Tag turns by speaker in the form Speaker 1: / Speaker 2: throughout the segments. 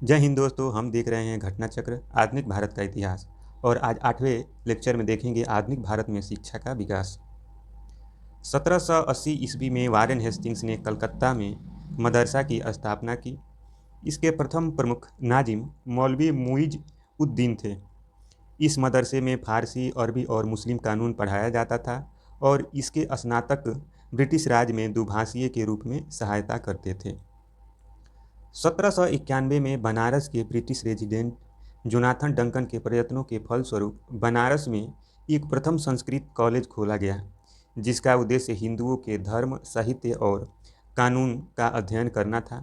Speaker 1: जय हिंद दोस्तों, हम देख रहे हैं घटना चक्र आधुनिक भारत का इतिहास। और आज 8वें लेक्चर में देखेंगे आधुनिक भारत में शिक्षा का विकास। 1780 ईस्वी में वारेन हेस्टिंग्स ने कलकत्ता में मदरसा की स्थापना की। इसके प्रथम प्रमुख नाजिम मौलवी मुइज उद्दीन थे। इस मदरसे में फारसी, अरबी और मुस्लिम कानून पढ़ाया जाता था और इसके स्नातक ब्रिटिश राज में दुभाषीय के रूप में सहायता करते थे। 1791 में बनारस के ब्रिटिश रेजिडेंट जोनाथन डंकन के प्रयत्नों के फलस्वरूप बनारस में एक प्रथम संस्कृत कॉलेज खोला गया, जिसका उद्देश्य हिंदुओं के धर्म, साहित्य और कानून का अध्ययन करना था।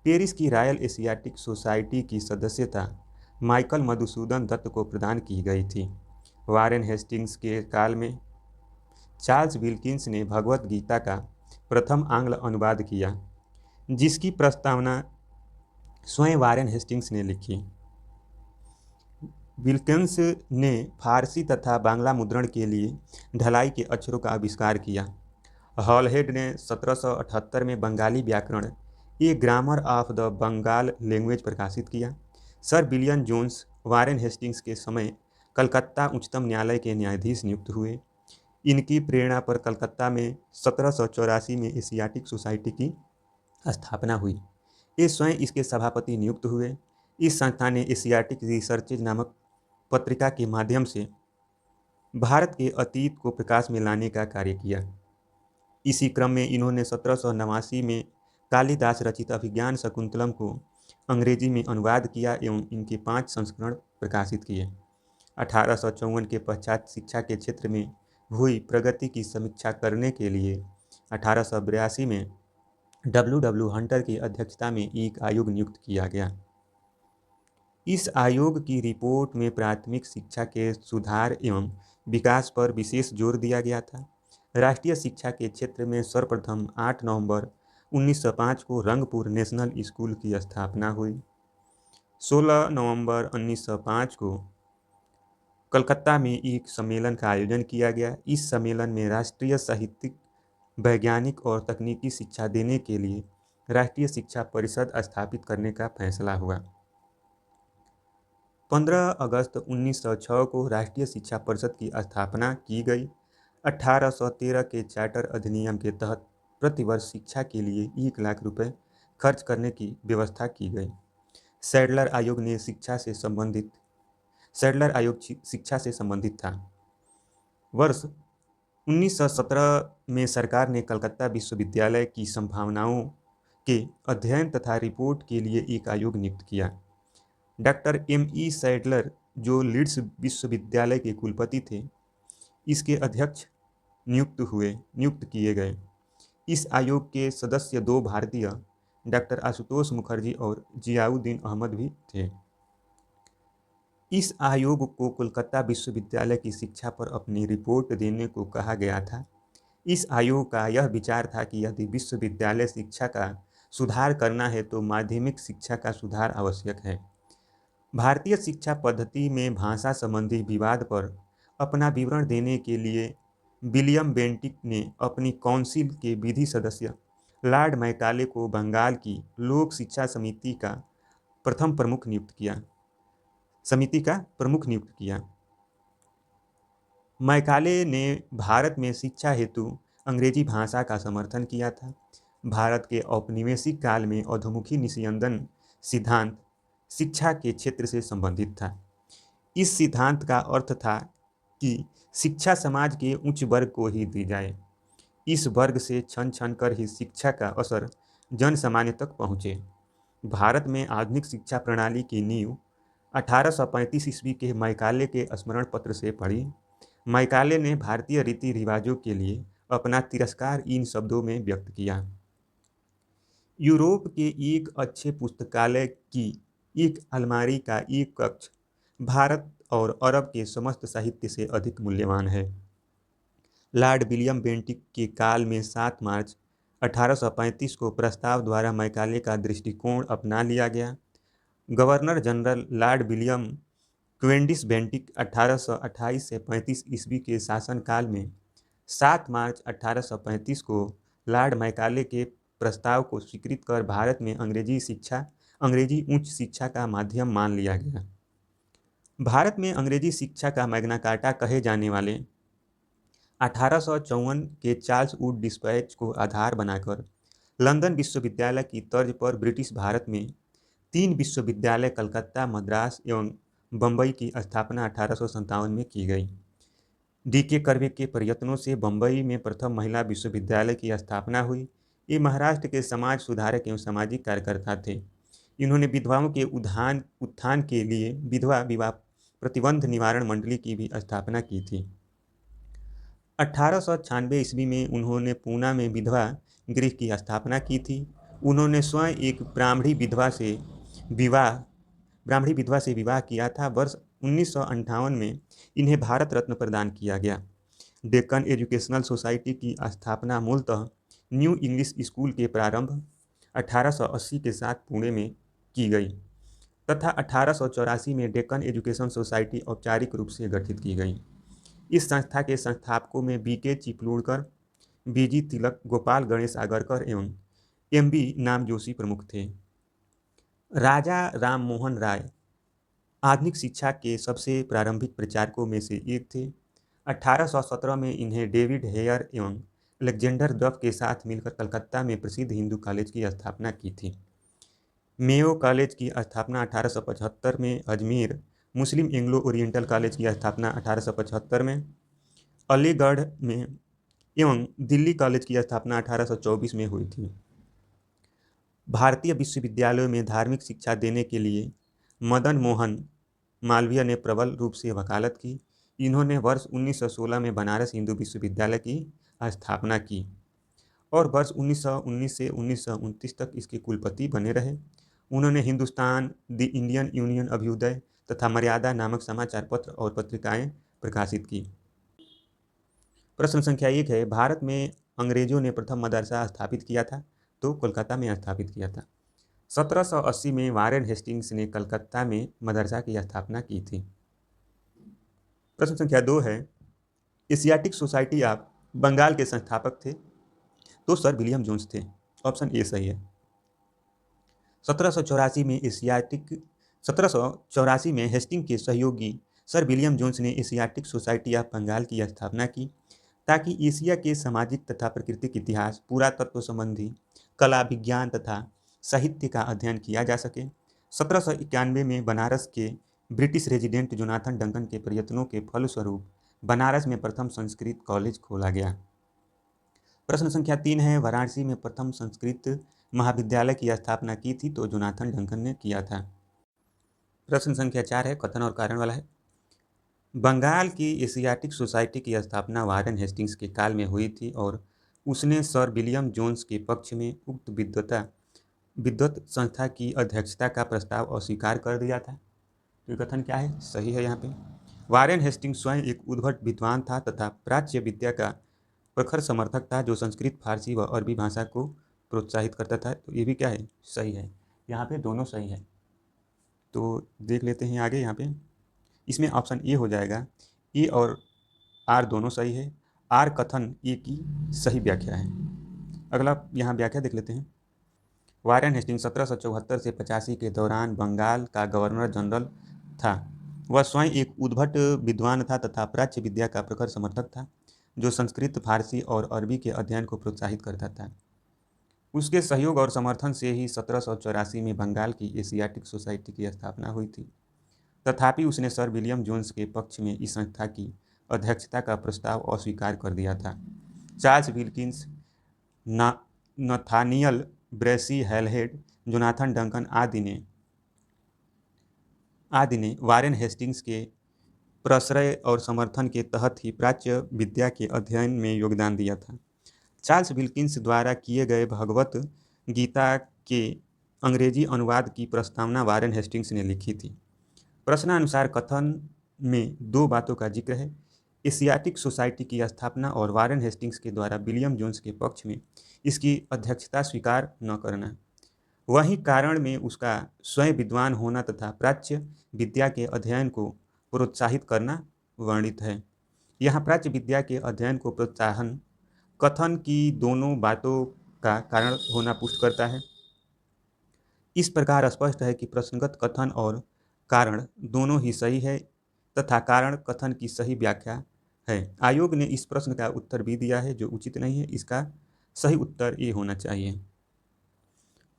Speaker 1: पेरिस की रॉयल एशियाटिक सोसाइटी की सदस्यता माइकल मधुसूदन दत्त को प्रदान की गई थी। वारेन हेस्टिंग्स के काल में चार्ल्स विल्किंस ने भगवत गीता का प्रथम आंग्ल अनुवाद किया, जिसकी प्रस्तावना स्वयं वारेन हेस्टिंग्स ने लिखी। विल्किंस ने फारसी तथा बांग्ला मुद्रण के लिए ढलाई के अक्षरों का आविष्कार किया। हॉलहेड ने 1778 में बंगाली व्याकरण a grammar of the Bengal language प्रकाशित किया। Sir William Jones Warren Hastings के समय कलकत्ता उच्चतम न्यायालय के न्यायाधीश नियुक्त हुए। इनकी प्रेरणा पर कलकत्ता में 1784 में एशियाटिक सोसाइटी की स्थापना हुई। ये स्वयं इसके सभापति नियुक्त हुए। इस संस्था ने एशियाटिक रिसर्चेज नामक पत्रिका के माध्यम से भारत के अतीत को प्रकाश में लाने का कार्य किया। इसी क्रम में इन्होंने 1789 में कालिदास रचित अभिज्ञान शकुंतलम को अंग्रेजी में अनुवाद किया एवं इनके 5 संस्करण प्रकाशित किए। 1854 के पश्चात शिक्षा के क्षेत्र में हुई प्रगति की समीक्षा करने के लिए 1882 में डब्ल्यू हंटर की अध्यक्षता में एक आयोग नियुक्त किया गया। इस आयोग की रिपोर्ट में प्राथमिक शिक्षा के सुधार एवं विकास पर विशेष जोर दिया गया था। राष्ट्रीय शिक्षा के क्षेत्र में सर्वप्रथम 8 नवंबर 1905 को रंगपुर नेशनल स्कूल की स्थापना हुई। 16 नवंबर 1905 को कलकत्ता में एक सम्मेलन का आयोजन किया गया। इस सम्मेलन में राष्ट्रीय साहित्यिक, वैज्ञानिक और तकनीकी शिक्षा देने के लिए राष्ट्रीय शिक्षा परिषद स्थापित करने का फैसला हुआ। 15 अगस्त 1906 को राष्ट्रीय शिक्षा परिषद की स्थापना की गई। 1813 के चार्टर अधिनियम के तहत प्रतिवर्ष शिक्षा के लिए 1 लाख रुपए खर्च करने की व्यवस्था की गई। सैडलर आयोग शिक्षा से संबंधित था। वर्ष 1917 में सरकार ने कलकत्ता विश्वविद्यालय की संभावनाओं के अध्ययन तथा रिपोर्ट के लिए एक आयोग नियुक्त किया। Doctor M.E. सैडलर, जो लीड्स विश्वविद्यालय के कुलपति थे, इसके अध्यक्ष नियुक्त किए गए। इस आयोग के सदस्य 2 भारतीय, डॉक्टर आशुतोष मुखर्जी और जियाउद्दीन अहमद भी थे। इस आयोग को कोलकाता विश्वविद्यालय की शिक्षा पर अपनी रिपोर्ट देने को कहा गया था। इस आयोग का यह विचार था कि यदि विश्वविद्यालय शिक्षा का सुधार करना है तो माध्यमिक शिक्षा का सुधार आवश्यक है। भारतीय शिक्षा पद्धति में भाषा संबंधी विवाद पर अपना विवरण देने के लिए विलियम बेंटिक ने अपनी काउंसिल के विधि सदस्य लॉर्ड मैकाले को बंगाल की लोक शिक्षा समिति का प्रमुख नियुक्त किया। मैकाले ने भारत में शिक्षा हेतु अंग्रेजी भाषा का समर्थन किया था। भारत के औपनिवेशिक काल में अधोमुखी निस्यंदन सिद्धांत शिक्षा के क्षेत्र से संबंधित था। इस सिद्धांत का अर्थ था कि शिक्षा समाज के उच्च वर्ग को ही दी जाए। इस वर्ग से छन कर ही शिक्षा का असर जन सामान्य तक पहुँचे। भारत में आधुनिक शिक्षा प्रणाली की नींव 1835 ईस्वी के मैकाले के स्मरण पत्र से पड़ी। मैकाले ने भारतीय रीति रिवाजों के लिए अपना तिरस्कार इन शब्दों में व्यक्त किया। यूरोप के एक अच्छे पुस्तकालय की एक अलमारी का एक कक्ष भारत और अरब के समस्त साहित्य से अधिक मूल्यवान है। लॉर्ड विलियम बेंटिक के काल में 7 मार्च 1835 को प्रस्ताव द्वारा मैकाले का दृष्टिकोण अपना लिया गया। Governor general lord William Cavendish Bentinck 1828 से 35 ईस्वी के शासनकाल में 7 मार्च 1835 को लॉर्ड मैकाले के प्रस्ताव को स्वीकृत कर भारत में अंग्रेजी शिक्षा अंग्रेजी उच्च शिक्षा का माध्यम मान लिया गया। भारत में अंग्रेजी शिक्षा का मैग्ना कार्टा कहे जाने वाले 1854 के चार्ल्स वुड डिस्पैच को आधार बनाकर लंदन विश्वविद्यालय की तर्ज पर ब्रिटिश भारत में 3 विश्वविद्यालय कलकत्ता, मद्रास एवं बम्बई की स्थापना 1857 में की गई। डी.के. कर्वे के प्रयत्नों से बम्बई में प्रथम महिला विश्वविद्यालय की स्थापना हुई। ये महाराष्ट्र के समाज सुधारक एवं सामाजिक कार्यकर्ता थे। इन्होंने विधवाओं के उत्थान के लिए विधवा विवाह प्रतिबंध निवारण मंडली की भी स्थापना की थी। 1896 ईस्वी में उन्होंने पूना में विधवा गृह की स्थापना की थी। उन्होंने स्वयं एक ब्राह्मणी विधवा से विवाह किया था। वर्ष 1958 में इन्हें भारत रत्न प्रदान किया गया। डेक्कन एजुकेशनल सोसाइटी की स्थापना मूलतः न्यू इंग्लिश स्कूल के प्रारंभ 1880 के साथ पुणे में की गई तथा 1884 में डेक्कन एजुकेशन सोसाइटी औपचारिक रूप से गठित की गई। इस संस्था के संस्थापकों में बी.के. चिपलूणकर, बी.जी. तिलक, गोपाल गणेश आगरकर एवं एम.बी. नाम जोशी प्रमुख थे। राजा राम मोहन राय आधुनिक शिक्षा के सबसे प्रारंभिक प्रचारकों में से एक थे। 1817 में इन्हें डेविड हेयर एवं अलेक्जेंडर डफ के साथ मिलकर कलकत्ता में प्रसिद्ध हिंदू कॉलेज की स्थापना की थी। मेयो कॉलेज की स्थापना 1875 में, अजमेर मुस्लिम एंग्लो ओरिएंटल कॉलेज की स्थापना 1875 में, अलीगढ़ में एवं दिल्ली कॉलेज की स्थापना 1824 में हुई थी। भारतीय विश्वविद्यालयों में धार्मिक शिक्षा देने के लिए मदन मोहन मालवीय ने प्रबल रूप से वकालत की। इन्होंने वर्ष 1916 में बनारस हिंदू विश्वविद्यालय की स्थापना की और वर्ष 1919 से 1929 तक इसके कुलपति बने रहे। उन्होंने Hindustan, the Indian Union, Abhyudaya तथा मर्यादा नामक समाचार पत्र और पत्रिकाएं प्रकाशित की। प्रश्न संख्या 1 है, भारत में अंग्रेजों ने प्रथम मदरसा स्थापित किया था? तो कोलकाता में स्थापित किया था। 1780 में वारेन हेस्टिंग्स ने कलकत्ता में मदरसा की स्थापना की थी। प्रश्न संख्या 2 है, एशियाटिक सोसाइटी ऑफ बंगाल के संस्थापक थे? तो सर विलियम जोन्स थे। ऑप्शन ए सही है। 1784 में हेस्टिंग के सहयोगी सर विलियम जोन्स ने एशियाटिक सोसाइटी ऑफ बंगाल की स्थापना की ताकि एशिया के सामाजिक तथा प्राकृतिक इतिहास, पुरातत्व संबंधी कला, विज्ञान तथा साहित्य का अध्ययन किया जा सके। 1791 में बनारस के ब्रिटिश रेजिडेंट जोनाथन डंकन के प्रयत्नों के फलस्वरूप बनारस में प्रथम संस्कृत कॉलेज खोला गया। प्रश्न संख्या 3 है, वाराणसी में प्रथम संस्कृत महाविद्यालय की स्थापना की थी? तो जोनाथन डंकन ने किया था। प्रश्न संख्या 4 है, कथन और कारण वाला है। बंगाल की एशियाटिक सोसाइटी की स्थापना वारेन हेस्टिंग्स के काल में हुई थी और उसने सर विलियम जोन्स के पक्ष में उक्त विद्वत संस्था की अध्यक्षता का प्रस्ताव अस्वीकार कर दिया था। तो कथन क्या है? सही है। यहाँ पे वारेन हेस्टिंग्स स्वयं एक उद्भट विद्वान था तथा प्राच्य विद्या का प्रखर समर्थक था जो संस्कृत, फारसी व अरबी भाषा को प्रोत्साहित करता था। तो ये भी क्या है? सही है। यहाँ पे दोनों सही है। तो देख लेते हैं आगे। यहाँ पे इसमें ऑप्शन ए हो जाएगा। ए और आर दोनों सही है। आर कथन ए की सही व्याख्या है। अगला यहाँ व्याख्या देख लेते हैं। वारेन हेस्टिंग्स 1774 से 85 के दौरान बंगाल का गवर्नर जनरल था। वह स्वयं एक उद्भट विद्वान था तथा प्राच्य विद्या का प्रखर समर्थक था जो संस्कृत, फारसी और अरबी के अध्ययन को प्रोत्साहित करता था। उसके सहयोग और समर्थन से ही 1784 में बंगाल की एशियाटिक सोसाइटी की स्थापना हुई थी। तथापि उसने सर विलियम जोन्स के पक्ष में इस संस्था की अध्यक्षता का प्रस्ताव अस्वीकार कर दिया था। Charles Wilkins, Nathaniel Brassey, Halhed, Jonathan Duncan आदि ने वारेन हेस्टिंग्स के प्रश्रय और समर्थन के तहत ही प्राच्य विद्या के अध्ययन में योगदान दिया था। चार्ल्स विल्किंस द्वारा किए गए भगवत गीता के अंग्रेजी अनुवाद की प्रस्तावना वारेन हेस्टिंग्स ने लिखी थी। प्रश्नानुसार कथन में 2 बातों का जिक्र है, एशियाटिक सोसाइटी की स्थापना और वारेन हेस्टिंग्स के द्वारा विलियम जोन्स के पक्ष में इसकी अध्यक्षता स्वीकार न करना। वही कारण में उसका स्वयं विद्वान होना तथा प्राच्य विद्या के अध्ययन को प्रोत्साहित करना वर्णित है। यहाँ प्राच्य विद्या के अध्ययन को प्रोत्साहन कथन की दोनों बातों का कारण होना पुष्ट करता है। इस प्रकार स्पष्ट है कि प्रश्नगत कथन और कारण दोनों ही सही है तथा कारण कथन की सही व्याख्या है। आयोग ने इस प्रश्न का उत्तर भी दिया है जो उचित नहीं है। इसका सही उत्तर ये होना चाहिए।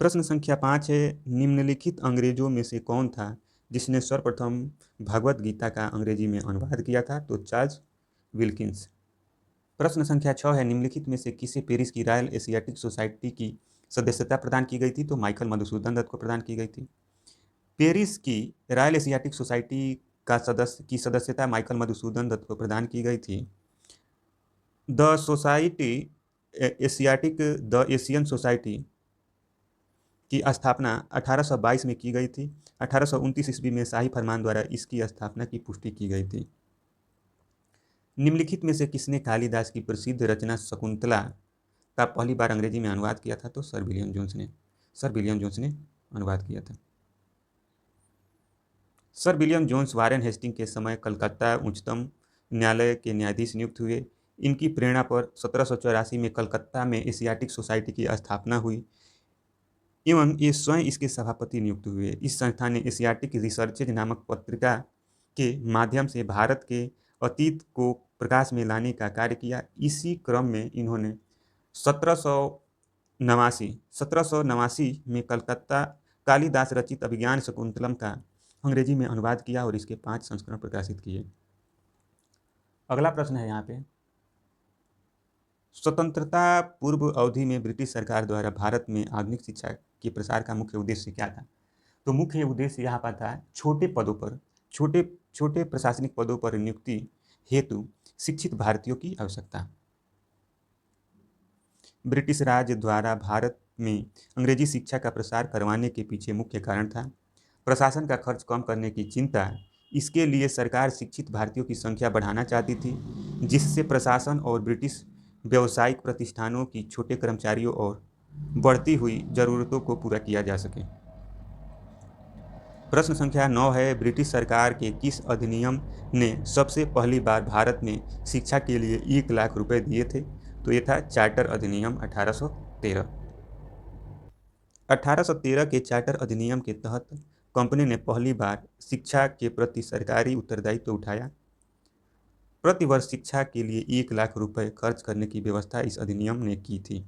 Speaker 1: प्रश्न संख्या 5 है, निम्नलिखित अंग्रेजों में से कौन था जिसने सर्वप्रथम भगवत गीता का अंग्रेजी में अनुवाद किया था? तो चार्ल्स विल्किंस। प्रश्न संख्या 6 है, निम्नलिखित में से किसे पेरिस की रॉयल एशियाटिक सोसाइटी की सदस्यता प्रदान की गई थी? तो माइकल मधुसूदन दत्त को प्रदान की गई थी। पेरिस की रॉयल एशियाटिक सोसाइटी की सदस्यता माइकल मधुसूदन दत्त को प्रदान की गई थी। The society Asiatic the Asian society की स्थापना 1822 में की गई थी। 1829 ईस्वी में शाही फरमान द्वारा इसकी स्थापना की पुष्टि की गई थी। निम्नलिखित में से किसने कालिदास की प्रसिद्ध रचना शकुंतला का पहली बार अंग्रेजी में अनुवाद किया था? तो सर विलियम जोन्स ने अनुवाद किया था। Sir William Jones Warren Hastings के समय कलकत्ता उच्चतम न्यायालय के न्यायाधीश नियुक्त हुए। इनकी प्रेरणा पर 1784 में कलकत्ता में एशियाटिक सोसाइटी की स्थापना हुई एवं ये स्वयं इसके सभापति नियुक्त हुए। इस संस्था ने एशियाटिक रिसर्चेज नामक पत्रिका के माध्यम से भारत के अतीत को प्रकाश में लाने का कार्य किया। इसी क्रम में इन्होंने 1789 में कलकत्ता कालिदास रचित अभिज्ञान शकुंतलम का अंग्रेजी में अनुवाद किया और इसके 5 संस्करण प्रकाशित किए। अगला प्रश्न है यहाँ पे, स्वतंत्रता पूर्व अवधि में ब्रिटिश सरकार द्वारा भारत में आधुनिक शिक्षा के प्रसार का मुख्य उद्देश्य क्या था? तो मुख्य उद्देश्य यहाँ पर था छोटे प्रशासनिक पदों पर नियुक्ति हेतु शिक्षित भारतीयों की आवश्यकता। ब्रिटिश राज द्वारा भारत में अंग्रेजी शिक्षा का प्रसार करवाने के पीछे मुख्य कारण था प्रशासन का खर्च कम करने की चिंता। इसके लिए सरकार शिक्षित भारतीयों की संख्या बढ़ाना चाहती थी जिससे प्रशासन और ब्रिटिश व्यावसायिक प्रतिष्ठानों की छोटे कर्मचारियों और बढ़ती हुई जरूरतों को पूरा किया जा सके। प्रश्न संख्या 9 है, ब्रिटिश सरकार के किस अधिनियम ने सबसे पहली बार भारत में शिक्षा के लिए 1 लाख रुपए दिए थे? तो ये था चार्टर अधिनियम 1813। 1813 के चार्टर अधिनियम के तहत कंपनी ने पहली बार शिक्षा के प्रति सरकारी उत्तरदायित्व उठाया। प्रतिवर्ष शिक्षा के लिए 1 लाख रुपए खर्च करने की व्यवस्था इस अधिनियम ने की थी।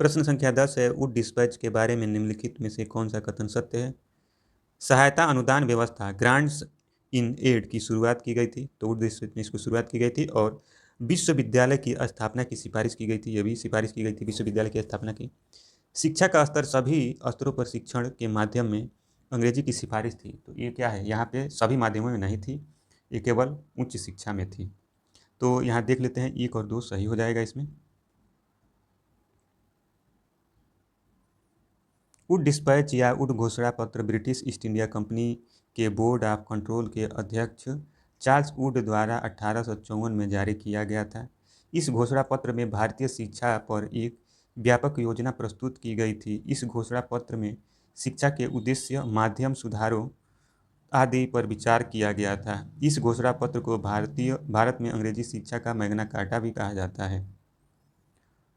Speaker 1: प्रश्न संख्या 10 है, वुड डिस्पैच के बारे में निम्नलिखित में से कौन सा कथन सत्य है? सहायता अनुदान व्यवस्था ग्रांट्स इन एड की शुरुआत की गई थी। तो वुड डिस्पैच में इसको शुरुआत की गई थी और विश्वविद्यालय की स्थापना की सिफारिश की गई थी। यह भी सिफारिश की गई थी विश्वविद्यालय की स्थापना की। शिक्षा का स्तर सभी स्तरों पर शिक्षण के माध्यम में अंग्रेजी की सिफारिश थी। तो ये क्या है, यहाँ पे सभी माध्यमों में नहीं थी, ये केवल उच्च शिक्षा में थी। तो यहाँ देख लेते हैं 1 और 2 सही हो जाएगा इसमें। वुड डिस्पैच या वुड घोषणा पत्र ब्रिटिश ईस्ट इंडिया कंपनी के बोर्ड ऑफ कंट्रोल के अध्यक्ष चार्ल्स वुड द्वारा 1854 में जारी किया गया था। इस घोषणा पत्र में भारतीय शिक्षा पर एक व्यापक योजना प्रस्तुत की गई थी। इस घोषणा पत्र में शिक्षा के उद्देश्य, माध्यम, सुधारों आदि पर विचार किया गया था। इस घोषणा पत्र को भारत में अंग्रेजी शिक्षा का मैग्ना कार्टा भी कहा जाता है।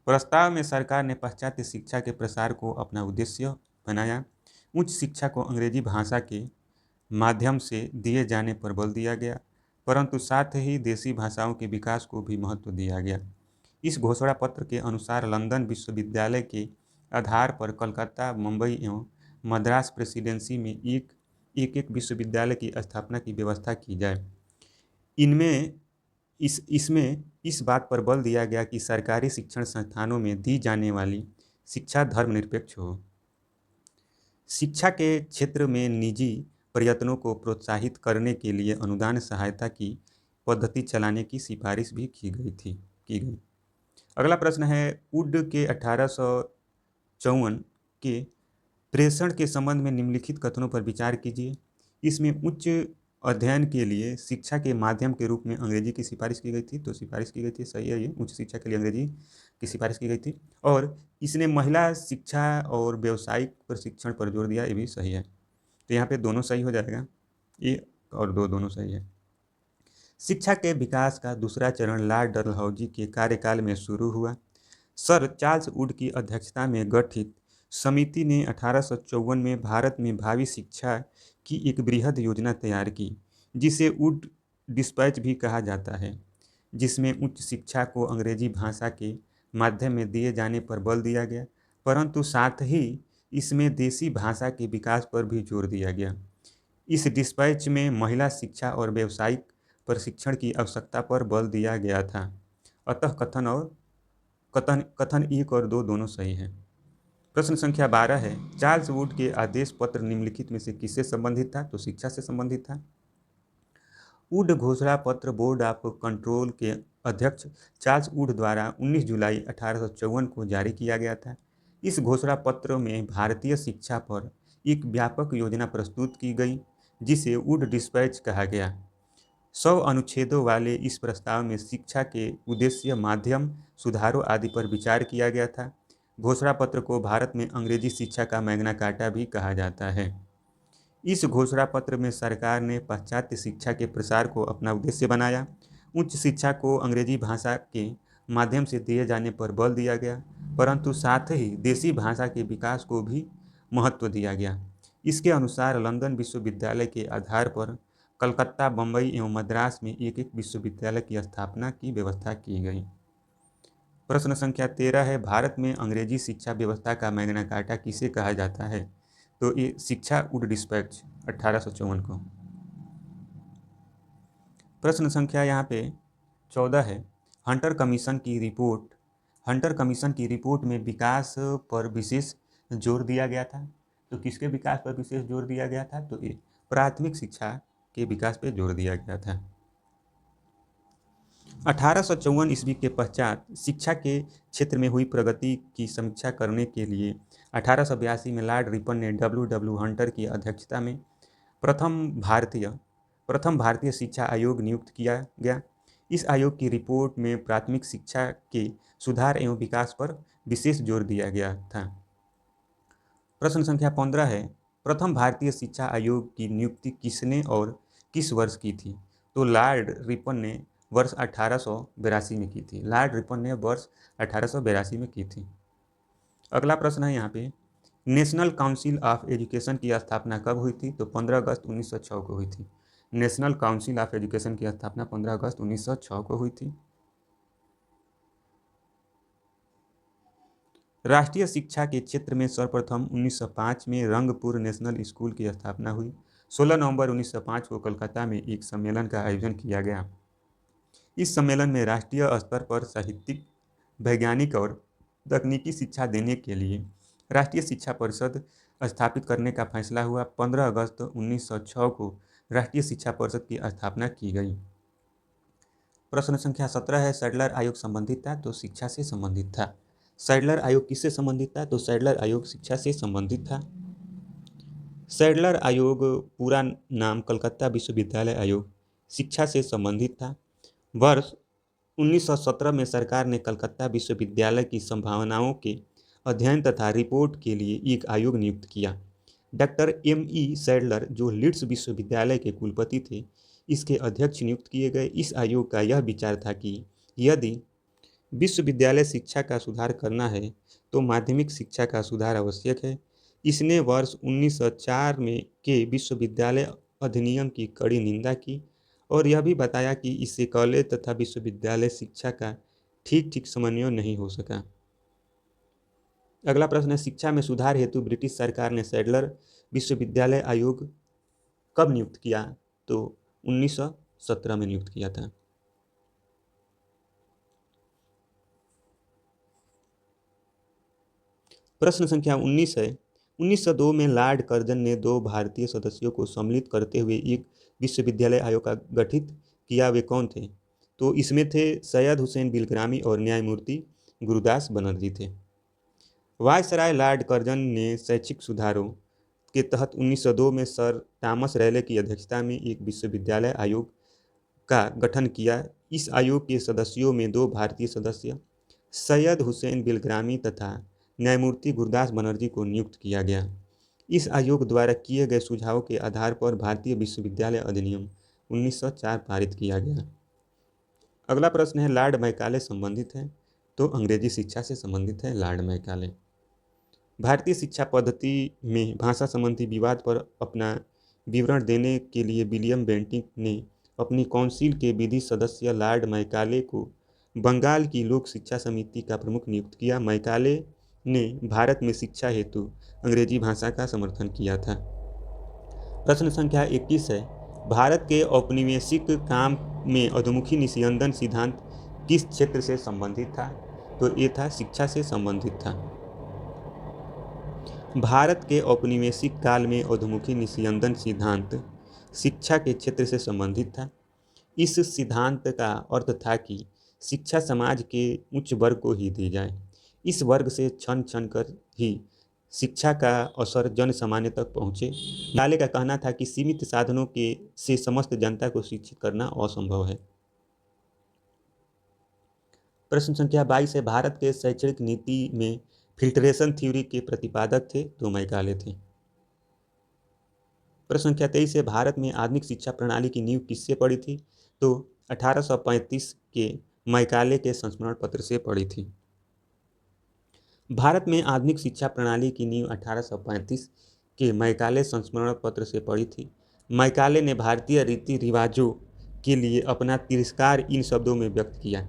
Speaker 1: प्रस्ताव में सरकार ने पाश्चात्य शिक्षा के प्रसार को अपना उद्देश्य बनाया। उच्च शिक्षा को अंग्रेजी भाषा के माध्यम से दिए जाने पर बल दिया गया, परंतु साथ ही देसी भाषाओं के विकास को भी महत्व दिया गया। इस घोषणा पत्र के अनुसार लंदन विश्वविद्यालय के आधार पर कलकत्ता, मुंबई एवं मद्रास प्रेसिडेंसी में एक विश्वविद्यालय की स्थापना की व्यवस्था की जाए। इसमें इस बात पर बल दिया गया कि सरकारी शिक्षण संस्थानों में दी जाने वाली शिक्षा धर्मनिरपेक्ष हो। शिक्षा के क्षेत्र में निजी प्रयत्नों को प्रोत्साहित करने के लिए अनुदान सहायता की पद्धति चलाने की सिफारिश भी की गई। अगला प्रश्न है, वुड के 1854 के प्रेषण के संबंध में निम्नलिखित कथनों पर विचार कीजिए। इसमें उच्च अध्ययन के लिए शिक्षा के माध्यम के रूप में अंग्रेजी की सिफारिश की गई थी। तो सिफारिश की गई थी, सही है, ये उच्च शिक्षा के लिए अंग्रेजी की सिफारिश की गई थी। और इसने महिला शिक्षा और व्यावसायिक प्रशिक्षण पर जोर दिया, ये भी सही है। तो यहाँ पे दोनों सही हो जाएगा, 1 और 2 दोनों सही है। शिक्षा के विकास का दूसरा चरण लॉर्ड डलहौजी के कार्यकाल में शुरू हुआ। सर चार्ल्स वुड की अध्यक्षता में गठित समिति ने 1854 में भारत में भावी शिक्षा की एक बृहद योजना तैयार की, जिसे वुड डिस्पैच भी कहा जाता है, जिसमें उच्च शिक्षा को अंग्रेजी भाषा के माध्यम में दिए जाने पर बल दिया गया, परंतु साथ ही इसमें देसी भाषा के विकास पर भी जोर दिया गया। इस डिस्पैच में महिला शिक्षा और व्यावसायिक प्रशिक्षण की आवश्यकता पर बल दिया गया था। अतः कथन कथन 1 और 2 दोनों सही हैं। प्रश्न संख्या 12 है, चार्ल्स वुड के आदेश पत्र निम्नलिखित में से किससे संबंधित था? तो शिक्षा से संबंधित था। वुड घोषणा पत्र बोर्ड ऑफ कंट्रोल के अध्यक्ष चार्ल्स वुड द्वारा 19 जुलाई 1854 को जारी किया गया था। इस घोषणा पत्र में भारतीय शिक्षा पर एक व्यापक योजना प्रस्तुत की गई, जिसे वुड डिस्पैच कहा गया। 100 अनुच्छेदों वाले इस प्रस्ताव में शिक्षा के उद्देश्य, माध्यम, सुधारों आदि पर विचार किया गया था। घोषणा पत्र को भारत में अंग्रेजी शिक्षा का मैग्ना कार्टा भी कहा जाता है। इस घोषणा पत्र में सरकार ने पाश्चात्य शिक्षा के प्रसार को अपना उद्देश्य बनाया। उच्च शिक्षा को अंग्रेजी भाषा के माध्यम से दिए जाने पर बल दिया गया, परंतु साथ ही देसी भाषा के विकास को भी महत्व दिया गया। इसके अनुसार लंदन विश्वविद्यालय के आधार पर कलकत्ता, बम्बई एवं मद्रास में एक एक विश्वविद्यालय की स्थापना की व्यवस्था की गई। प्रश्न संख्या 13 है, भारत में अंग्रेजी शिक्षा व्यवस्था का मैग्ना कार्टा किसे कहा जाता है? तो ये शिक्षा वुड डिस्पैच 1854 को। प्रश्न संख्या यहाँ पे 14 है, हंटर कमीशन की रिपोर्ट में विकास पर विशेष जोर दिया गया था। तो किसके विकास पर विशेष जोर दिया गया था? तो ये प्राथमिक शिक्षा के विकास पर जोर दिया गया था। 1854 ईस्वी के पश्चात शिक्षा के क्षेत्र में हुई प्रगति की समीक्षा करने के लिए 1882 में लॉर्ड रिपन ने W. हंटर की अध्यक्षता में प्रथम भारतीय शिक्षा आयोग नियुक्त किया गया। इस आयोग की रिपोर्ट में प्राथमिक शिक्षा के सुधार एवं विकास पर विशेष जोर दिया गया था। प्रश्न संख्या 15 है, प्रथम भारतीय शिक्षा आयोग की नियुक्ति किसने और किस वर्ष की थी? तो लॉर्ड रिपन ने वर्ष 1882 में की थी। लॉर्ड रिपन ने वर्ष 1882 में की थी। अगला प्रश्न है यहाँ पे, नेशनल काउंसिल ऑफ एजुकेशन की स्थापना कब हुई थी? तो 15 अगस्त 1906 को हुई थी। नेशनल काउंसिल ऑफ एजुकेशन की स्थापना 15 अगस्त 1906 को हुई थी। राष्ट्रीय शिक्षा के क्षेत्र में सर्वप्रथम 1905 में रंगपुर नेशनल स्कूल की स्थापना हुई। 16 नवंबर 1905 को कोलकाता में एक सम्मेलन का आयोजन किया गया। इस सम्मेलन में राष्ट्रीय स्तर पर साहित्यिक, वैज्ञानिक और तकनीकी शिक्षा देने के लिए राष्ट्रीय शिक्षा परिषद स्थापित करने का फैसला हुआ। 15 अगस्त 1906 को राष्ट्रीय शिक्षा परिषद की स्थापना की गई। प्रश्न संख्या 17 है, सैडलर आयोग संबंधित था? तो शिक्षा से संबंधित था। सैडलर आयोग किससे संबंधित था? तो सैडलर आयोग शिक्षा से संबंधित था। सैडलर आयोग पूरा नाम कलकत्ता विश्वविद्यालय आयोग शिक्षा से संबंधित था। वर्ष 1917 में सरकार ने कलकत्ता विश्वविद्यालय की संभावनाओं के अध्ययन तथा रिपोर्ट के लिए एक आयोग नियुक्त किया। Doctor M.E. सैडलर, जो लीड्स विश्वविद्यालय के कुलपति थे, इसके अध्यक्ष नियुक्त किए गए। इस आयोग का यह विचार था कि यदि विश्वविद्यालय शिक्षा का सुधार करना है तो माध्यमिक शिक्षा का सुधार आवश्यक है। इसने वर्ष 1904 में के विश्वविद्यालय अधिनियम की कड़ी निंदा की और यह भी बताया कि इससे कॉलेज तथा विश्वविद्यालय शिक्षा का ठीक समन्वय नहीं हो सका। अगला प्रश्न है, शिक्षा में सुधार हेतु ब्रिटिश सरकार ने सैडलर विश्वविद्यालय आयोग कब नियुक्त किया? तो 1917 में नियुक्त किया था। प्रश्न संख्या 19 है, 1902 में लॉर्ड कर्जन ने 2 भारतीय सदस्यों को सम्मिलित करते हुए एक विश्वविद्यालय आयोग का गठित किया। वे कौन थे? तो इसमें थे सैयद हुसैन बिलग्रामी और न्यायमूर्ति गुरुदास बनर्जी थे। वायसराय लॉर्ड कर्जन ने शैक्षिक सुधारों के तहत 1902 में सर थॉमस रैले की अध्यक्षता में एक विश्वविद्यालय आयोग का गठन किया। इस आयोग के सदस्यों में 2 भारतीय सदस्य सैयद हुसैन बिलग्रामी तथा न्यायमूर्ति गुरुदास बनर्जी को नियुक्त किया गया। इस आयोग द्वारा किए गए सुझावों के आधार पर भारतीय विश्वविद्यालय अधिनियम 1904 पारित किया गया। अगला प्रश्न है, लॉर्ड मैकाले संबंधित है? तो अंग्रेजी शिक्षा से संबंधित है लॉर्ड मैकाले। भारतीय शिक्षा पद्धति में भाषा संबंधी विवाद पर अपना विवरण देने के लिए विलियम बेंटिक ने अपनी काउंसिल के विधि सदस्य लॉर्ड मैकाले को बंगाल की लोक शिक्षा समिति का प्रमुख नियुक्त किया। मैकाले ने भारत में शिक्षा हेतु अंग्रेजी भाषा का समर्थन किया था। प्रश्न संख्या 21 है, भारत के औपनिवेशिक काम में अधोमुखी निस्यंदन सिद्धांत किस क्षेत्र से संबंधित था? तो ये था शिक्षा से संबंधित था। भारत के औपनिवेशिक काल में अधोमुखी निस्यंदन सिद्धांत शिक्षा के क्षेत्र से संबंधित था। इस सिद्धांत का अर्थ था कि शिक्षा समाज के उच्च वर्ग को ही दी जाए। इस वर्ग से छन छन कर ही शिक्षा का असर जन सामान्य तक पहुँचे। मैकाले का कहना था कि सीमित साधनों के से समस्त जनता को शिक्षित करना असंभव है। प्रश्न संख्या 22 है, भारत के शैक्षणिक नीति में फिल्ट्रेशन थ्योरी के प्रतिपादक थे? तो मैकाले थे। प्रश्न संख्या 23 है, भारत में आधुनिक शिक्षा प्रणाली की नींव किससे पड़ी थी? तो 1835 के मैकाले के संस्मरण पत्र से पड़ी थी। भारत में आधुनिक शिक्षा प्रणाली की नींव 1835 के मैकाले संस्मरण पत्र से पड़ी थी। मैकाले ने भारतीय रीति रिवाजों के लिए अपना तिरस्कार इन शब्दों में व्यक्त किया,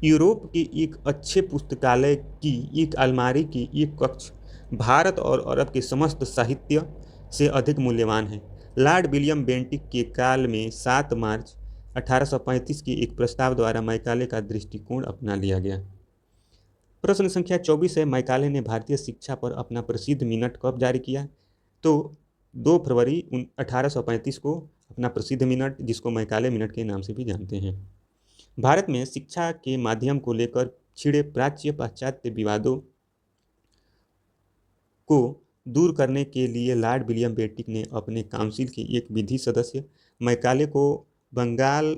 Speaker 1: यूरोप के एक अच्छे पुस्तकालय की एक अलमारी की एक कक्ष भारत और अरब के समस्त साहित्य से अधिक मूल्यवान है। लॉर्ड विलियम बेंटिक के काल में 7 मार्च 1835 के एक प्रस्ताव द्वारा मैकाले का दृष्टिकोण अपना लिया गया। प्रश्न संख्या 24 है, मैकाले ने भारतीय शिक्षा पर अपना प्रसिद्ध मिनट कब जारी किया? तो 2 फरवरी 1835 को अपना प्रसिद्ध मिनट, जिसको मैकाले मिनट के नाम से भी जानते हैं। भारत में शिक्षा के माध्यम को लेकर छिड़े प्राच्य पाश्चात्य विवादों को दूर करने के लिए लॉर्ड विलियम बेंटिक ने अपने काउंसिल के एक विधि सदस्य मैकाले को बंगाल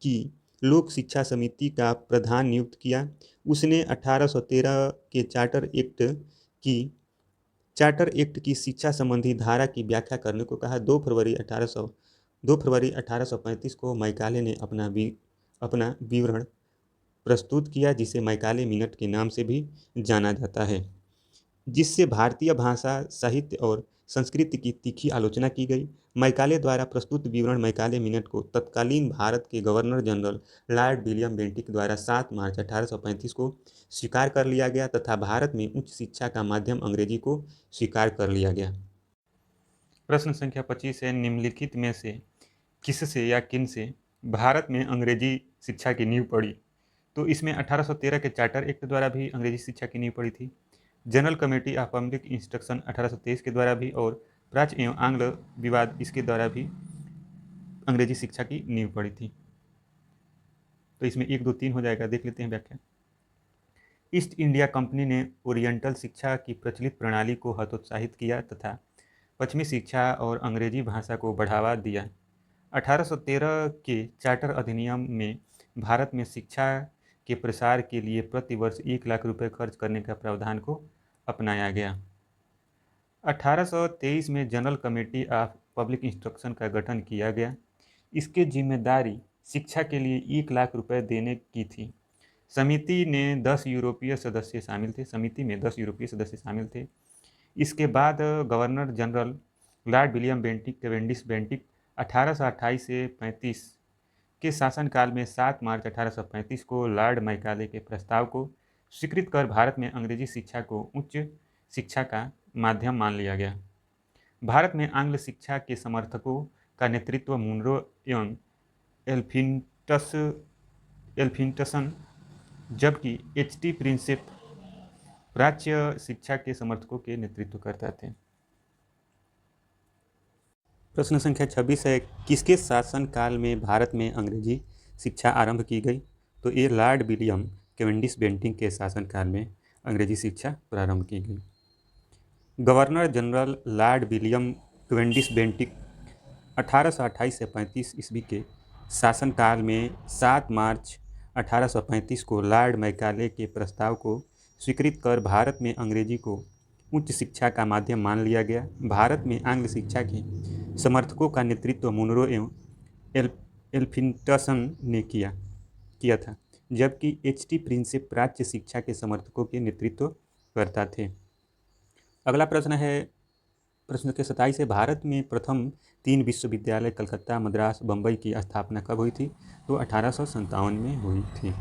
Speaker 1: की लोक शिक्षा समिति का प्रधान नियुक्त किया। उसने 1813 के चार्टर एक्ट की शिक्षा संबंधी धारा की व्याख्या करने को कहा। 2 फरवरी 1835 को मैकाले ने अपना विवरण प्रस्तुत किया, जिसे मैकाले मिनट के नाम से भी जाना जाता है, जिससे भारतीय भाषा, साहित्य और संस्कृति की तीखी आलोचना की गई। मैकाले द्वारा प्रस्तुत विवरण मैकाले मिनट को तत्कालीन भारत के governor general lord William Bentinck द्वारा 7 मार्च 1835 को स्वीकार कर लिया गया तथा भारत में उच्च शिक्षा का माध्यम अंग्रेजी को स्वीकार कर लिया गया। प्रश्न संख्या 25 है, निम्नलिखित में से किससे या किन से भारत में अंग्रेजी शिक्षा की नींव पड़ी? तो इसमें 1813 के चार्टर एक्ट द्वारा भी अंग्रेजी शिक्षा की नींव पड़ी थी। General committee of public instruction 1823 के द्वारा भी और प्राच्य एवं आंग्ल विवाद इसके द्वारा भी अंग्रेजी शिक्षा की नींव पड़ी थी। तो इसमें 1, 2, 3 हो जाएगा, देख लेते हैं व्याख्या। ईस्ट इंडिया कंपनी ने ओरिएंटल शिक्षा की प्रचलित प्रणाली को हतोत्साहित किया तथा पश्चिमी शिक्षा और अंग्रेजी भाषा को बढ़ावा दिया। 1813 के चार्टर अधिनियम में भारत में शिक्षा के प्रसार के लिए प्रति वर्ष 1 लाख रुपए खर्च करने का प्रावधान को अपनाया गया। 1823 में general committee of public instruction का गठन किया गया। इसकी जिम्मेदारी शिक्षा के लिए 1 लाख रुपए देने की थी। समिति में 10 यूरोपीय सदस्य शामिल थे। इसके बाद governor general lord William Cavendish Bentinck 1828 से 35 के शासनकाल में 7 मार्च 1835 को लॉर्ड मैकाले के प्रस्ताव को स्वीकृत कर भारत में अंग्रेजी शिक्षा को उच्च शिक्षा का माध्यम मान लिया गया। भारत में आंग्ल शिक्षा के समर्थकों का नेतृत्व मुनरो एवं एल्फिंस्टन, जबकि एच.टी. प्रिंसेप प्राच्य शिक्षा के समर्थकों के नेतृत्व करते थे। प्रश्न संख्या 26 है, किसके शासनकाल में भारत में अंग्रेजी शिक्षा आरंभ की गई? तो ये लॉर्ड विलियम कैवेंडिश बेंटिक के शासनकाल में अंग्रेजी शिक्षा प्रारंभ की गई। Governor general lord William Cavendish Bentinck 1828 से 35 ईस्वी के शासनकाल में 7 मार्च 1835 को लॉर्ड मैकाले के प्रस्ताव को स्वीकृत कर भारत में अंग्रेजी को उच्च शिक्षा का माध्यम मान लिया गया। भारत में आंग्ल शिक्षा के समर्थकों का नेतृत्व मुनरो एवं एल्फिंस्टन ने किया था। जबकि H.T. प्रिंसेप प्राच्य शिक्षा के समर्थकों के नेतृत्व करता थे। अगला प्रश्न है, प्रश्न के 27 है, भारत में प्रथम 3 विश्वविद्यालय कलकत्ता, मद्रास, बम्बई की स्थापना कब हुई थी? तो 1857 में हुई थी।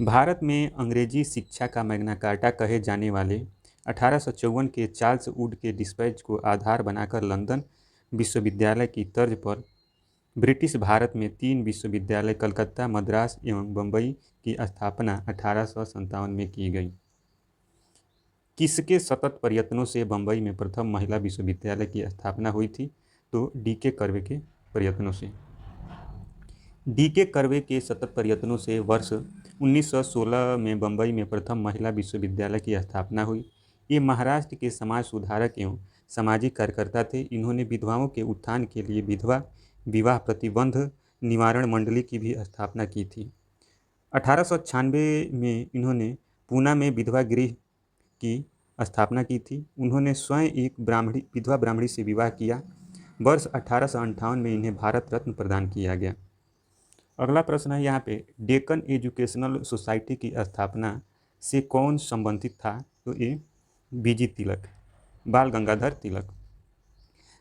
Speaker 1: भारत में अंग्रेजी शिक्षा का मैग्ना कार्टा कहे जाने वाले 1854 के चार्ल्स वुड के डिस्पैच को आधार बनाकर लंदन विश्वविद्यालय की तर्ज पर ब्रिटिश भारत में 3 विश्वविद्यालय कलकत्ता, मद्रास एवं बम्बई की स्थापना 1857 में की गई। किसके सतत प्रयत्नों से बम्बई में प्रथम महिला विश्वविद्यालय की स्थापना हुई थी? तो D.K. कर्वे के प्रयत्नों से। D.K. कर्वे के सतत प्रयत्नों से वर्ष 1916 में बम्बई में प्रथम महिला विश्वविद्यालय की स्थापना हुई। ये महाराष्ट्र के समाज सुधारक एवं सामाजिक कार्यकर्ता थे। इन्होंने विधवाओं के उत्थान के लिए विधवा विवाह प्रतिबंध निवारण मंडली की भी स्थापना की थी। 1896 में इन्होंने पूना में विधवा गृह की स्थापना की थी। उन्होंने स्वयं एक विधवा ब्राह्मणी से विवाह किया। वर्ष 1858 में इन्हें भारत रत्न प्रदान किया गया। अगला प्रश्न है यहाँ पे, डेक्कन एजुकेशनल सोसाइटी की स्थापना से कौन संबंधित था? तो ये बीजी तिलक, बाल गंगाधर तिलक।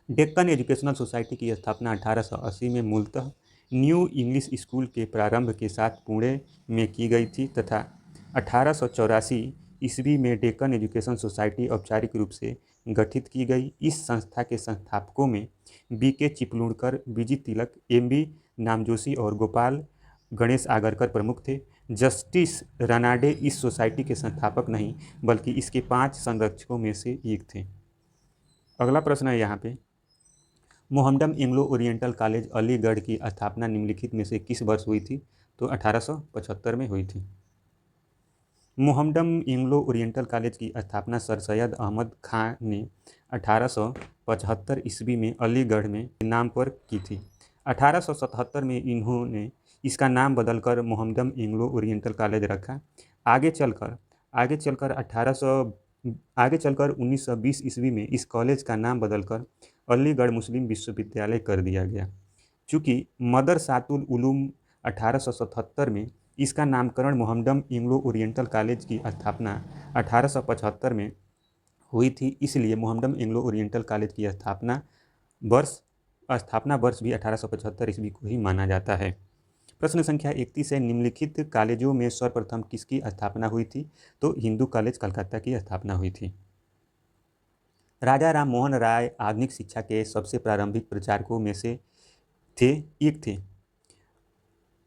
Speaker 1: डेक्कन एजुकेशनल सोसाइटी की स्थापना 1880 में मूलतः न्यू इंग्लिश स्कूल के प्रारंभ के साथ पुणे में की गई थी तथा 1884 ईस्वी में डेक्कन एजुकेशन सोसाइटी औपचारिक रूप से गठित की गई। इस संस्था के संस्थापकों में B.K. चिपलूणकर, बीजी तिलक, M.B. नामजोशी और गोपाल गणेश आगरकर प्रमुख थे। जस्टिस रानाडे इस सोसाइटी के संस्थापक नहीं बल्कि इसके 5 संरक्षकों में से एक थे। अगला प्रश्न है यहाँ पे, Mohammedan Anglo oriental college Aligarh की स्थापना निम्नलिखित में से किस वर्ष हुई थी? तो 1875 में हुई थी। मोहम्मडन एंग्लो ओरिएंटल कॉलेज की स्थापना सर सैयद अहमद खां ने 1875 ईस्वी में अलीगढ़ में नाम पर की थी। 1877 में इन्होंने इसका नाम बदलकर मोहम्मदन एंग्लो ओरिएंटल कॉलेज रखा। आगे चलकर 1920 ईस्वी में इस कॉलेज का नाम बदलकर अलीगढ़ मुस्लिम विश्वविद्यालय कर दिया गया। चूँकि मदरसातुल उलूम 1877 में इसका नामकरण मोहम्मदन एंग्लो ओरिएंटल कॉलेज की स्थापना 1875 में हुई थी, इसलिए मोहम्मदन एंग्लो ओरिएंटल कॉलेज की स्थापना वर्ष भी 1875 ईस्वी को ही माना जाता है। प्रश्न संख्या 31 है, निम्नलिखित कॉलेजों में सर्वप्रथम किसकी स्थापना हुई थी? तो हिंदू कॉलेज कलकत्ता की स्थापना हुई थी। राजा राम मोहन राय आधुनिक शिक्षा के सबसे प्रारंभिक प्रचारकों में से एक थे।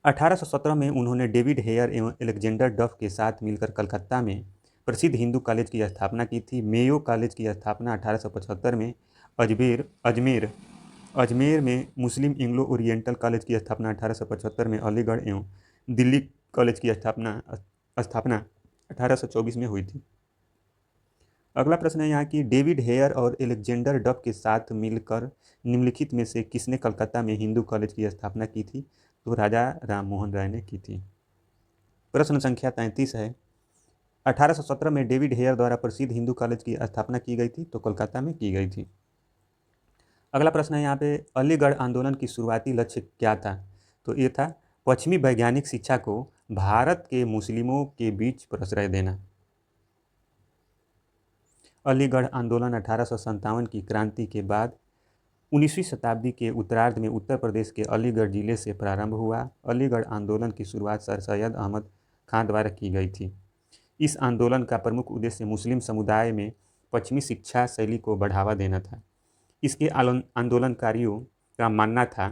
Speaker 1: 1817 में उन्होंने डेविड हेयर एवं अलेक्जेंडर डफ के साथ मिलकर कलकत्ता में प्रसिद्ध हिंदू कॉलेज की स्थापना की थी। मेयो कॉलेज की स्थापना 1875 में, अजमेर में मुस्लिम एंग्लो ओरिएंटल कॉलेज की स्थापना 1875 में, अलीगढ़ एवं दिल्ली कॉलेज की स्थापना 1824 में हुई थी। अगला प्रश्न है यहाँ की, डेविड हेयर और अलेक्जेंडर डफ के साथ मिलकर निम्नलिखित में से किसने कलकत्ता में हिंदू कॉलेज की स्थापना की थी? तो राजा राम मोहन राय ने की थी। प्रश्न संख्या 33 है, 1817 में डेविड हेयर द्वारा प्रसिद्ध हिंदू कॉलेज की स्थापना की गई थी, तो कोलकाता में की गई थी। अगला प्रश्न है यहाँ पे, अलीगढ़ आंदोलन की शुरुआती लक्ष्य क्या था? तो ये था पश्चिमी वैज्ञानिक शिक्षा को भारत के मुस्लिमों के बीच प्रश्रय देना। अलीगढ़ आंदोलन 1857 की क्रांति के बाद 19वीं शताब्दी के उत्तरार्ध में उत्तर प्रदेश के अलीगढ़ जिले से प्रारंभ हुआ। अलीगढ़ आंदोलन की शुरुआत सर सैयद अहमद खां द्वारा की गई थी। इस आंदोलन का प्रमुख उद्देश्य मुस्लिम समुदाय में पश्चिमी शिक्षा शैली को बढ़ावा देना था। इसके आंदोलनकारियों का मानना था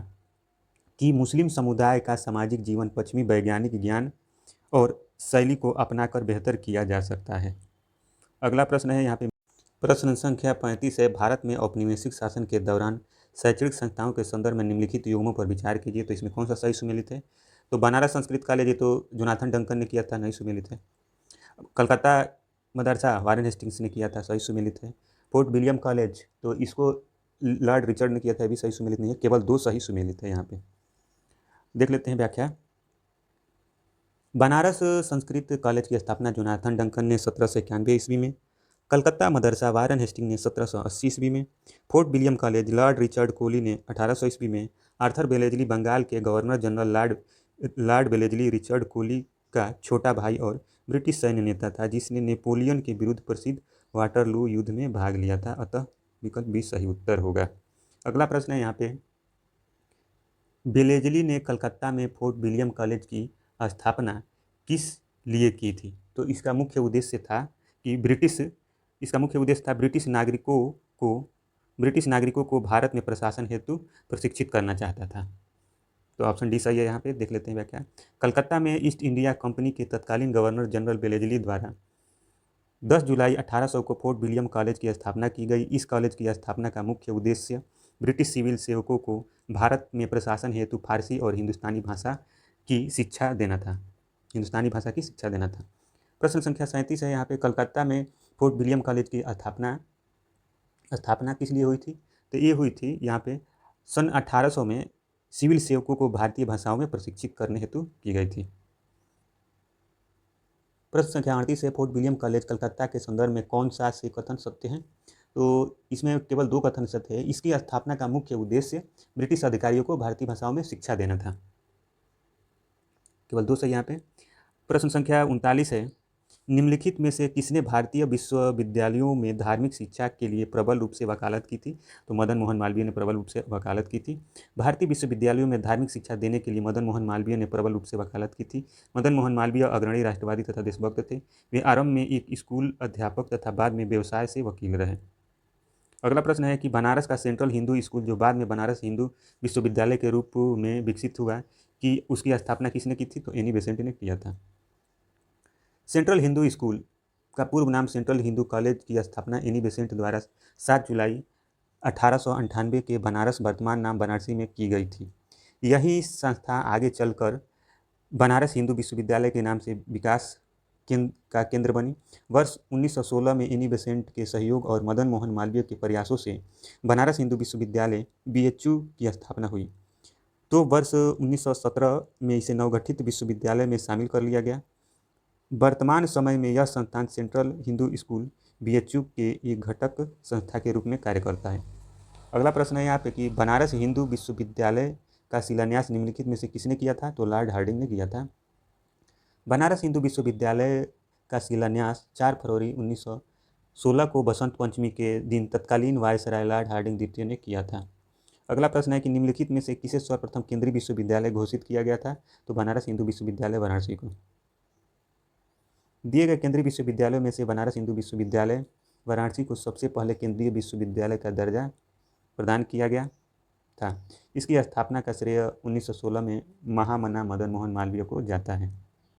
Speaker 1: कि मुस्लिम समुदाय का सामाजिक जीवन पश्चिमी वैज्ञानिक ज्ञान और शैली को अपनाकर बेहतर किया जा सकता है। अगला प्रश्न है यहाँ पे, प्रश्न संख्या 35 है, भारत में औपनिवेशिक शासन के दौरान शैक्षणिक संस्थाओं के संदर्भ में निम्नलिखित युग्मों पर विचार कीजिए। तो इसमें कौन सा सही सुमेलित है? तो बनारस संस्कृत कॉलेज, ये तो जोनाथन डंकन ने किया था, नहीं सुमेलित है। कलकत्ता मदरसा वारेन हेस्टिंग्स ने किया था, सही सुमेलित है। फोर्ट विलियम कॉलेज, तो इसको लॉर्ड रिचर्ड ने किया था, भी सही सुमेलित नहीं है। केवल 2 सही सुमेलित है। यहाँ पे देख लेते हैं व्याख्या। बनारस संस्कृत कॉलेज की स्थापना जोनाथन डंकन ने 1791 ईस्वी में, कलकत्ता मदरसा वारेन हेस्टिंग ने 1780 ईस्वी में, Fort William College Lord Richard Colley ने 1800 ईस्वी में, आर्थर बेलेजली बंगाल के governor general Lord Wellesley Richard Colley का छोटा भाई और ब्रिटिश सैन्य नेता था जिसने नेपोलियन के विरुद्ध प्रसिद्ध वाटरलू युद्ध में भाग लिया था। अतः विकल्प बी सही उत्तर होगा। अगला प्रश्न है यहाँ पे, बेलेजली ने कलकत्ता में फोर्ट विलियम कॉलेज की स्थापना किस लिए की थी? तो इसका मुख्य उद्देश्य था कि ब्रिटिश नागरिकों को भारत में प्रशासन हेतु प्रशिक्षित करना चाहता था। तो ऑप्शन डी सही है। यहाँ पे देख लेते हैं व्याख्या। कलकत्ता में ईस्ट इंडिया कंपनी के तत्कालीन गवर्नर जनरल बेलेजली द्वारा 10 जुलाई 1800 को फोर्ट विलियम कॉलेज की स्थापना की गई। इस कॉलेज की स्थापना का मुख्य उद्देश्य ब्रिटिश सिविल सेवकों को भारत में प्रशासन हेतु फारसी और हिंदुस्तानी भाषा की शिक्षा देना था। प्रश्न संख्या 37 है यहाँ पे, कलकत्ता में फोर्ट विलियम कॉलेज की स्थापना किस लिए हुई थी? तो ये हुई थी यहाँ पे सन 1800 में सिविल सेवकों को भारतीय भाषाओं में प्रशिक्षित करने हेतु की गई थी। प्रश्न संख्या 38 है, फोर्ट विलियम कॉलेज कलकत्ता के संदर्भ में कौन सा से कथन सत्य है? तो इसमें केवल 2 कथन सत्य है। इसकी स्थापना का मुख्य उद्देश्य ब्रिटिश अधिकारियों को भारतीय भाषाओं में शिक्षा देना था। केवल 2 सही यहाँ पे। प्रश्न संख्या 39 है, निम्नलिखित में से किसने भारतीय विश्वविद्यालयों में धार्मिक शिक्षा के लिए प्रबल रूप से वकालत की थी? तो मदन मोहन मालवीय ने प्रबल रूप से वकालत की थी। भारतीय विश्वविद्यालयों में धार्मिक शिक्षा देने के लिए मदन मोहन मालवीय ने प्रबल रूप से वकालत की थी। मदन मोहन मालवीय अग्रणी राष्ट्रवादी तथा देशभक्त थे। वे आरंभ में एक स्कूल अध्यापक तथा बाद में व्यवसाय से वकील रहे। अगला प्रश्न है कि बनारस का सेंट्रल हिंदू स्कूल जो बाद में बनारस हिंदू विश्वविद्यालय के रूप में विकसित हुआ, कि उसकी स्थापना किसने की थी? तो एनी बेसेंट ने किया था। सेंट्रल हिंदू स्कूल का पूर्व नाम सेंट्रल हिंदू कॉलेज की स्थापना एनी बेसेंट द्वारा 7 जुलाई 1898 के बनारस वर्तमान नाम बनारसी में की गई थी। यही संस्था आगे चलकर बनारस हिंदू विश्वविद्यालय के नाम से विकास का केंद्र बनी। वर्ष 1916 में एनी बेसेंट के सहयोग और मदन मोहन मालवीय के प्रयासों से बनारस हिंदू विश्वविद्यालय BHU की स्थापना हुई। तो वर्ष 1917 में इसे नवगठित विश्वविद्यालय में शामिल कर लिया गया। वर्तमान समय में यह संस्थान सेंट्रल हिंदू स्कूल BHU के एक घटक संस्था के रूप में कार्य करता है। अगला प्रश्न है यहाँ पे कि बनारस हिंदू विश्वविद्यालय का शिलान्यास निम्नलिखित में से किसने किया था? तो लॉर्ड हार्डिंग ने किया था। बनारस हिंदू विश्वविद्यालय का शिलान्यास 4 फरवरी 1916 को बसंत पंचमी के दिन तत्कालीन वायसराय लॉर्ड हार्डिंग द्वितीय ने किया था। अगला प्रश्न है कि निम्नलिखित में से किसे सर्वप्रथम केंद्रीय विश्वविद्यालय घोषित किया गया था? तो बनारस हिंदू विश्वविद्यालय वाराणसी को। दिए गए केंद्रीय विश्वविद्यालयों में से बनारस हिंदू विश्वविद्यालय वाराणसी को सबसे पहले केंद्रीय विश्वविद्यालय का दर्जा प्रदान किया गया था। इसकी स्थापना का श्रेय 1916 में महामना मदन मोहन मालवीय को जाता है।